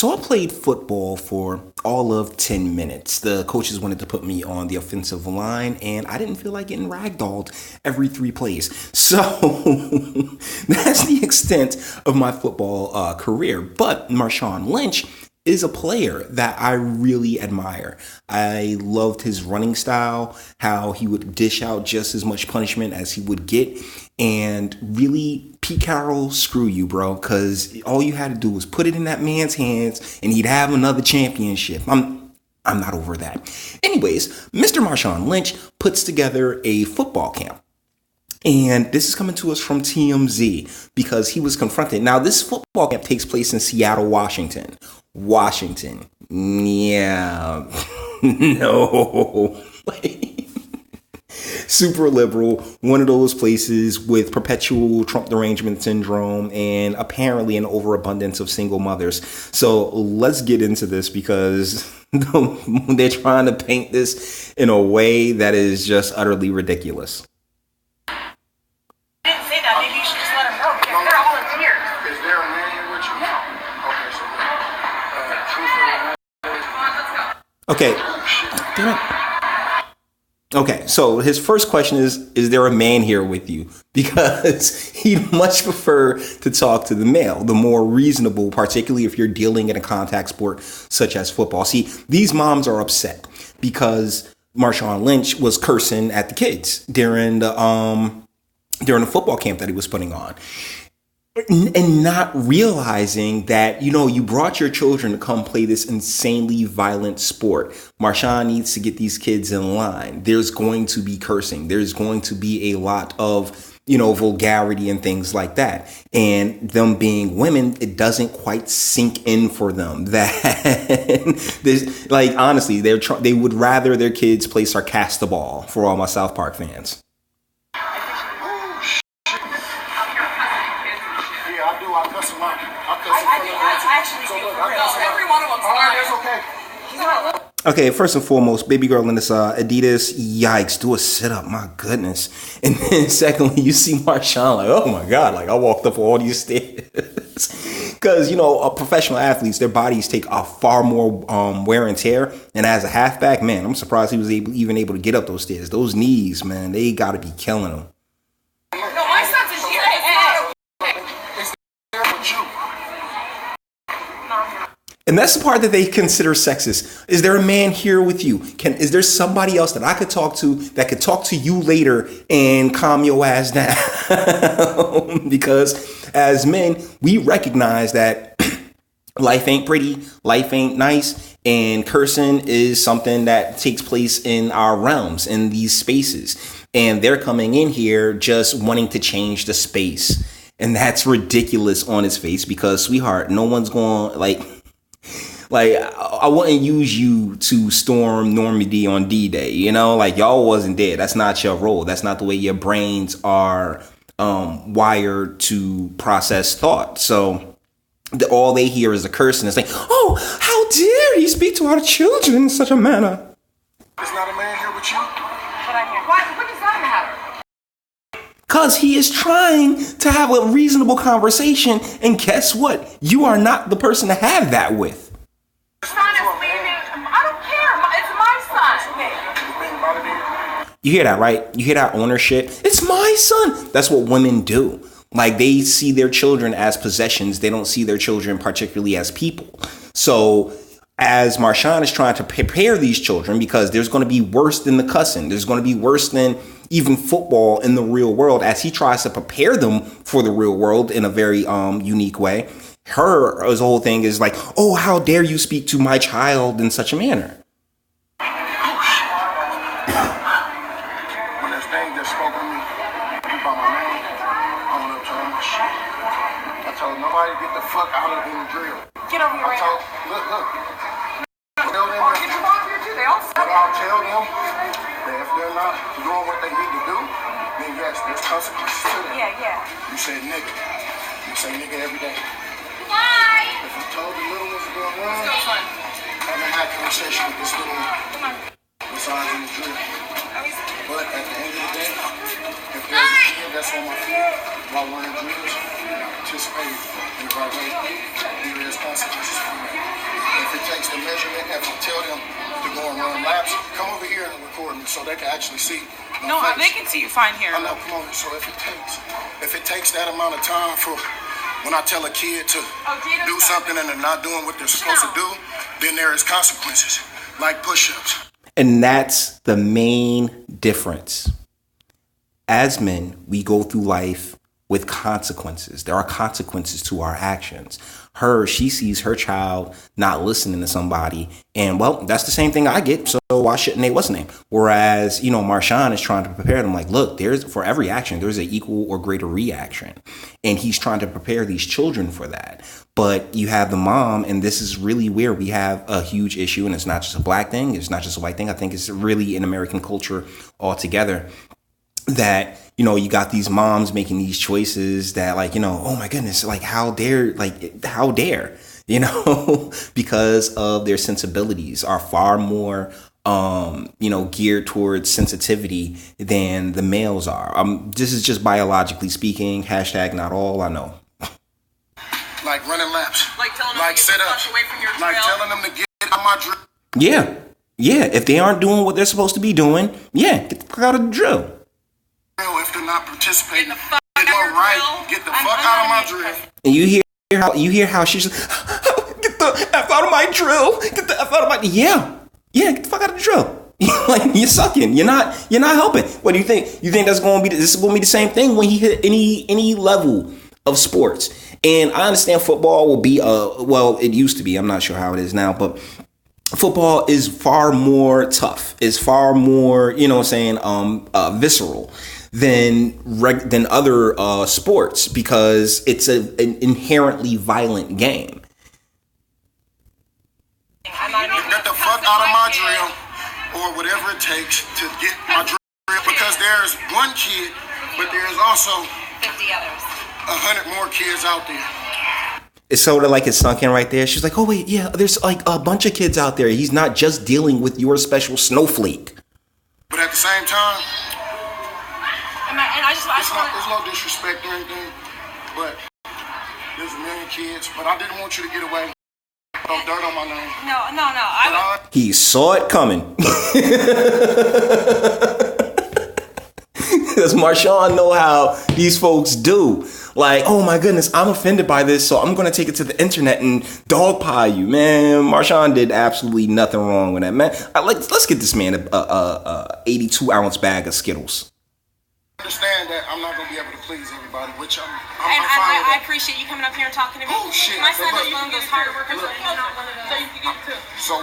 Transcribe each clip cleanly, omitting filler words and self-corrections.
So I played football for all of 10 minutes. The coaches wanted to put me on the offensive line, and I didn't feel like getting ragdolled every 3 plays. So that's the extent of my football career. But Marshawn Lynch is a player that I really admire. I loved his running style, how he would dish out just as much punishment as he would get. And really, Pete Carroll, screw you, bro, because all you had to do was put it in that man's hands and he'd have another championship. I'm not over that. Anyways, Mr. Marshawn Lynch puts together a football camp. And this is coming to us from TMZ because he was confronted. Now, this football camp takes place in Seattle, Washington. Yeah. No. Super liberal, one of those places with perpetual Trump derangement syndrome and apparently an overabundance of single mothers. So let's get into this because they're trying to paint this in a way that is just utterly ridiculous. I didn't say that. Maybe you should just let them know because they're all in tears. Is there a man here with you? No. Okay, so Come on, let's go. Okay. Damn it. Okay, so his first question is there a man here with you? Because he'd much prefer to talk to the male, the more reasonable, particularly if you're dealing in a contact sport such as football. See, these moms are upset because Marshawn Lynch was cursing at the kids during the football camp that he was putting on. And not realizing that, you brought your children to come play this insanely violent sport. Marshawn needs to get these kids in line. There's going to be cursing. There's going to be a lot of, vulgarity and things like that. And them being women, it doesn't quite sink in for them that this, honestly, they would rather their kids play Sarcastaball for all my South Park fans. I actually speak for real. Every one of them's alright, that's okay. He's not. Okay, first and foremost, baby girl in this Adidas, yikes, do a sit-up, my goodness. And then secondly, you see Marshawn like, oh my God, I walked up all these stairs. Because, professional athletes, their bodies take a far more wear and tear. And as a halfback, man, I'm surprised he was even able to get up those stairs. Those knees, man, they got to be killing him. No, my son's in here. Hey. Is there with you? And that's the part that they consider sexist. Is there a man here with you? Is there somebody else that I could talk to that could talk to you later and calm your ass down? Because as men, we recognize that life ain't pretty, life ain't nice, and cursing is something that takes place in our realms, in these spaces. And they're coming in here just wanting to change the space. And that's ridiculous on its face because, sweetheart, no one's going I wouldn't use you to storm Normandy on D-Day, y'all wasn't there. That's not your role. That's not the way your brains are wired to process thought. So all they hear is a curse and it's like, oh, how dare he speak to our children in such a manner? There's not a man here with you? But I'm here. Why? What does that matter? Because he is trying to have a reasonable conversation. And guess what? You are not the person to have that with. Son is leaving. I don't care. It's my son. You hear that, right? You hear that ownership? It's my son. That's what women do. They see their children as possessions. They don't see their children particularly as people. So as Marshawn is trying to prepare these children, because there's going to be worse than the cussing. There's going to be worse than even football in the real world, as he tries to prepare them for the real world in a very unique way. His whole thing is like, oh, how dare you speak to my child in such a manner? When this thing just spoke to me by my name, I went up to him. I told nobody get the fuck out of the drill. Get over here right now. Look. Tell them, Oh, get your mom here too. They all suck. I'll tell them that if they're not doing what they need to do, then yes, there's consequences to that. Yeah. You say nigga. You say nigga every day. Why? If I told the little ones to go wrong, Let's go, son. haven't had conversation with this little one Come on. besides in the drill. Oh, he's... But at the end of the day, if there's a kid that's on my field while we're in drills, and I participate in the right way, there is consequences for that. the measurement and tell them to go and run laps. Come over here and record me so they can actually see. No, they can see you fine here. I know, come on. So if it takes that amount of time for when I tell a kid to do something and they're not doing what they're supposed to do, then there is consequences, like push-ups. And that's the main difference. As men, we go through life with consequences. There are consequences to our actions. She sees her child not listening to somebody, and well, that's the same thing I get, so why shouldn't they? What's the name? Whereas, Marshawn is trying to prepare them like, look, for every action, there's an equal or greater reaction. And he's trying to prepare these children for that. But you have the mom, and this is really where we have a huge issue, and it's not just a black thing, it's not just a white thing. I think it's really an American culture altogether. That, you got these moms making these choices that oh my goodness, how dare, because of their sensibilities are far more, geared towards sensitivity than the males are. This is just biologically speaking, hashtag not all, I know. Like running laps. Like telling them to get away from your like trail. telling them to get out my drill. Yeah. If they aren't doing what they're supposed to be doing, get the fuck out of the drill. If they're not participating, get the fuck out of my drill. And you hear how she's get the F out of my drill. Get the F out of my get the fuck out of the drill. You're sucking. You're not helping. What do you think? You think this is going to be the same thing when he hit any level of sports? And I understand football will be it used to be. I'm not sure how it is now, but football is far more tough. It's far more, visceral than other sports because it's an inherently violent game. Get the fuck out of my drill or whatever it takes to get my drill, because there's one kid, but there's also 50 others. 100 more kids out there. It's sort of like it's sunk in right there. She's like, oh wait, yeah, there's like a bunch of kids out there. He's not just dealing with your special snowflake. But at the same time, there's no disrespect or anything, but there's a million kids. But I didn't want you to get away. Throw dirt on my name. No. He saw it coming. Does Marshawn know how these folks do? Like, oh my goodness, I'm offended by this, so I'm going to take it to the internet and dogpile you, man. Marshawn did absolutely nothing wrong with that, man. Let's get this man a 82-ounce bag of Skittles. Understand that I'm not going to be able to please everybody, which I'm fine I with that. appreciate you coming up here and talking to me. Oh, shit. My son Look, is one of those harder workers, so you're not one of those. So you can get to. So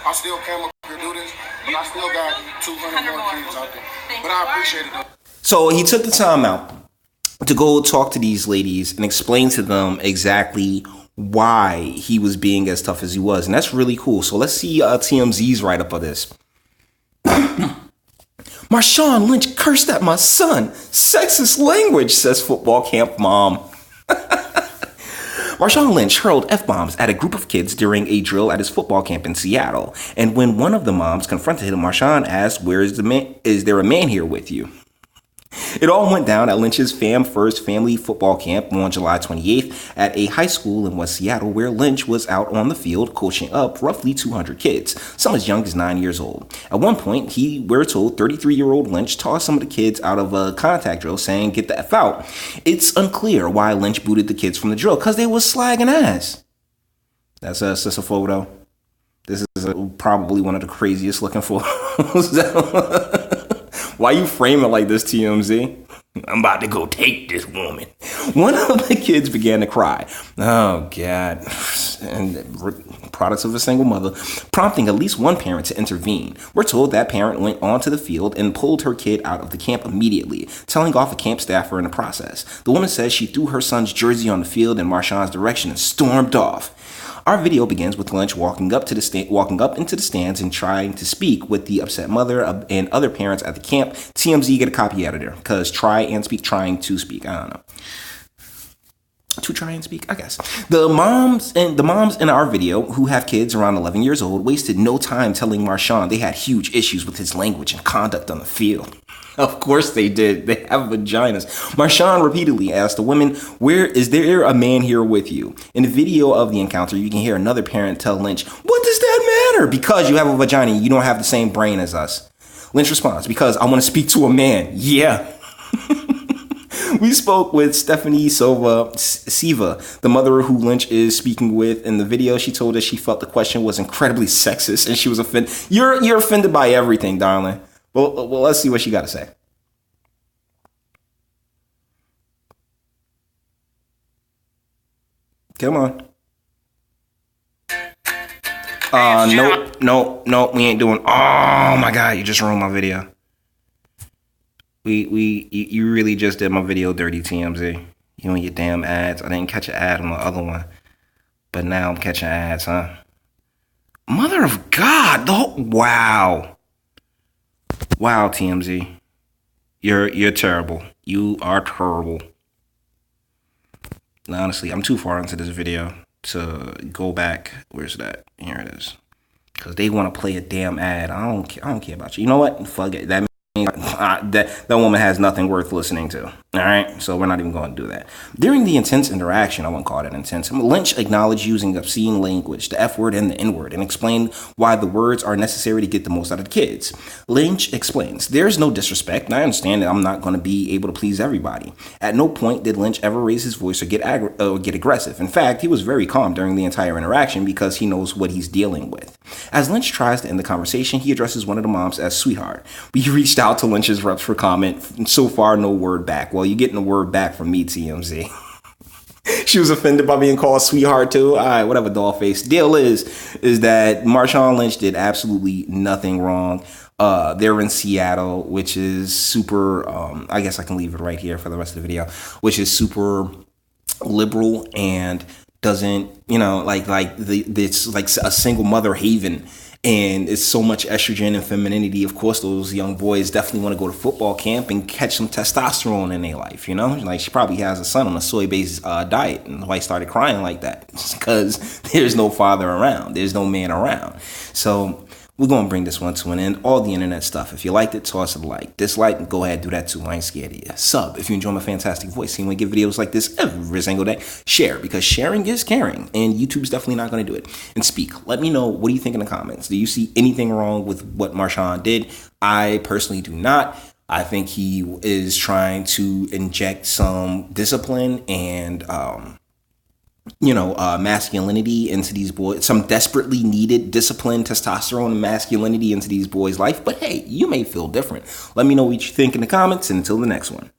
I still came up here to do this, but I still got 200 more kids out there. But I appreciate it, though. So he took the time out to go talk to these ladies and explain to them exactly why he was being as tough as he was. And that's really cool. So let's see TMZ's write-up of this. Marshawn Lynch cursed at my son. Sexist language, says football camp mom. Marshawn Lynch hurled F-bombs at a group of kids during a drill at his football camp in Seattle. And when one of the moms confronted him, Marshawn asked, is there a man here with you? It all went down at Lynch's First Family Football Camp on July 28th at a high school in West Seattle, where Lynch was out on the field coaching up roughly 200 kids, some as young as 9 years old. At one point, we're told 33-year-old Lynch tossed some of the kids out of a contact drill saying, get the F out. It's unclear why Lynch booted the kids from the drill, because they was slagging ass. That's a photo. This is probably one of the craziest looking photos. Why you frame it like this, TMZ? I'm about to go take this woman. One of the kids began to cry. Oh, God. And products of a single mother, prompting at least one parent to intervene. We're told that parent went onto the field and pulled her kid out of the camp immediately, telling off a camp staffer in the process. The woman says she threw her son's jersey on the field in Marshawn's direction and stormed off. Our video begins with Lynch walking up into the stands and trying to speak with the upset mother and other parents at the camp. TMZ, get a copy out of there, because trying to speak. I don't know. to try and speak, I guess. The moms in our video who have kids around 11 years old wasted no time telling Marshawn they had huge issues with his language and conduct on the field. Of course they did. They have vaginas. Marshawn repeatedly asked the women, "Where is there a man here with you?" In the video of the encounter, you can hear another parent tell Lynch, "What does that matter? Because you have a vagina, you don't have the same brain as us." Lynch responds, "Because I want to speak to a man." Yeah. We spoke with Stephanie Siva, the mother who Lynch is speaking with in the video. She told us she felt the question was incredibly sexist and she was offended. You're offended by everything, darling. Well, let's see what she got to say. Come on. Nope, we ain't doing. Oh my God, you just ruined my video. You really just did my video dirty, TMZ. You and your damn ads. I didn't catch an ad on the other one, but now I'm catching ads, huh? Mother of God! Wow, TMZ. You're terrible. You are terrible. Now, honestly, I'm too far into this video to go back. Where's that? Here it is. Because they want to play a damn ad. I don't care about you. You know what? Fuck it. That woman has nothing worth listening to. All right, so we're not even going to do that. During the intense interaction, I won't call it intense, Lynch acknowledged using obscene language, the F word and the N word, and explained why the words are necessary to get the most out of the kids. Lynch explains, "There's no disrespect, and I understand that I'm not going to be able to please everybody." At no point did Lynch ever raise his voice or get aggressive. In fact, he was very calm during the entire interaction because he knows what he's dealing with. As Lynch tries to end the conversation, he addresses one of the moms as sweetheart. We reached out to Lynch's reps for comment, and so far no word back. Well, you're getting a word back from me, TMZ. She was offended by being called sweetheart too. All right, whatever, doll face. Deal is that Marshawn Lynch did absolutely nothing wrong. They're in Seattle, which is super, I guess I can leave it right here for the rest of the video, which is super liberal and doesn't, it's like a single mother haven. And it's so much estrogen and femininity. Of course, those young boys definitely want to go to football camp and catch some testosterone in their life, you know? Like, she probably has a son on a soy-based diet, and the wife started crying like that because there's no father around. There's no man around. So we're going to bring this one to an end. All the internet stuff. If you liked it, toss a like. Dislike, go ahead, do that too. I ain't scared of you. Sub if you enjoy my fantastic voice. See, when we get videos like this every single day. Share, because sharing is caring. And YouTube's definitely not going to do it. And speak. Let me know, what do you think in the comments? Do you see anything wrong with what Marshawn did? I personally do not. I think he is trying to inject some discipline and masculinity into these boys, some desperately needed discipline, testosterone, and masculinity into these boys' life. But hey, you may feel different. Let me know what you think in the comments, and until the next one.